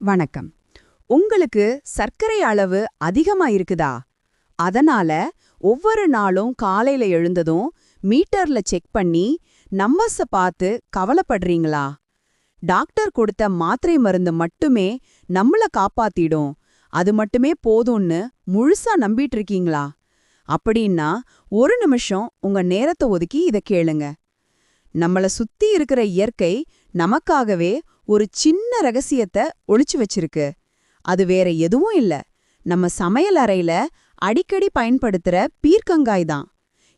வணக்கம். உங்களுக்கு சர்க்கரை அளவு அதிகமா இருக்குதா? அதனால ஒவ்வொரு நாளும் காலையில எழுந்ததும் மீட்டர்ல செக் பண்ணி நம்பர்ஸ பார்த்து கவலைப்படுறீங்களா? டாக்டர் கொடுத்த மாத்திரை மருந்து மட்டுமே நம்மள காப்பாத்திடும், அது மட்டுமே போதும்னு முழுசா நம்பிட்டு இருக்கீங்களா? அப்படின்னா ஒரு நிமிஷம் உங்க நேரத்தை ஒதுக்கி இத கேளுங்க. நம்மள சுத்தி இருக்கிற இயற்கை நமக்காகவே ஒரு சின்ன ரகசியத்தை ஒளிச்சு வச்சிருக்கு. அது வேற எதுவும் இல்ல, நம்ம சமையல் அறையில அடிக்கடி பயன்படுத்துற பீர்க்கங்காய் தான்.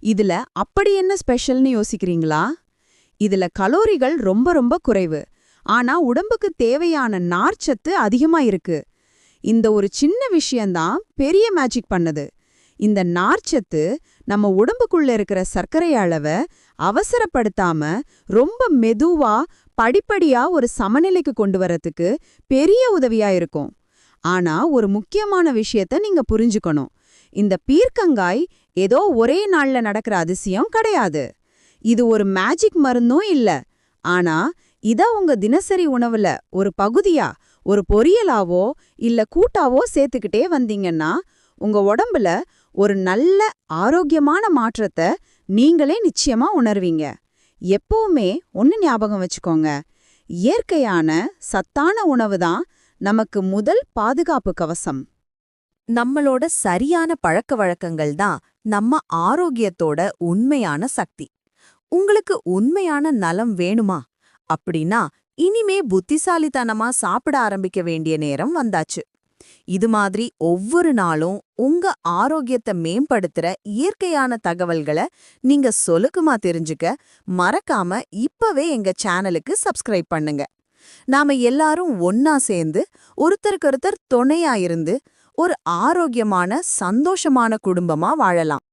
இதுல அப்படி என்ன ஸ்பெஷல்னு யோசிக்கிறீங்களா? இதுல கலோரிகள் ரொம்ப ரொம்ப குறைவு, ஆனா உடம்புக்கு தேவையான நார்ச்சத்து அதிகமா இருக்கு. இந்த ஒரு சின்ன விஷயம்தான் பெரிய மேஜிக் பண்ணுது. இந்த நார்ச்சத்து நம்ம உடம்புக்குள்ள இருக்கிற சர்க்கரை அளவை அவசரப்படுத்தாம ரொம்ப மெதுவா படிப்படியா ஒரு சமநிலைக்கு கொண்டு வரதுக்கு பெரிய உதவியா இருக்கும். ஆனா ஒரு முக்கியமான விஷயத்த நீங்க புரிஞ்சுக்கணும். இந்த பீர்க்கங்காய் ஏதோ ஒரே நாள்ல நடக்கிற அதிசயம் கிடையாது. இது ஒரு மேஜிக் மருந்தும் இல்ல. ஆனா இத உங்க தினசரி உணவுல ஒரு பகுதியா, ஒரு பொரியலாவோ இல்ல கூட்டாவோ சேர்த்துக்கிட்டே வந்தீங்கன்னா உங்க உடம்புல ஒரு நல்ல ஆரோக்கியமான மாற்றத்தை நீங்களே நிச்சயமா உணர்வீங்க. எப்பவுமே ஒன்னு ஞாபகம் வச்சுக்கோங்க, இயற்கையான சத்தான உணவு தான் நமக்கு முதல் பாதுகாப்பு கவசம். நம்மளோட சரியான பழக்க வழக்கங்கள் தான் நம்ம ஆரோக்கியத்தோட உண்மையான சக்தி. உங்களுக்கு உண்மையான நலம் வேணுமா அப்படின்னா இனிமே புத்திசாலித்தனமா சாப்பிட ஆரம்பிக்க வேண்டிய நேரம் வந்தாச்சு. இது மாதிரி ஒவ்வொரு நாளும் உங்க ஆரோக்கியத்தை மேம்படுத்துற இயற்கையான தகவல்களை நீங்க சொலுக்குமா தெரிஞ்சுக்க மறக்காம இப்பவே எங்க சேனலுக்கு சப்ஸ்கிரைப் பண்ணுங்க. நாம எல்லாரும் ஒன்னா சேர்ந்து ஒருத்தருக்கொருத்தர் துணையா இருந்து ஒரு ஆரோக்கியமான சந்தோஷமான குடும்பமா வாழலாம்.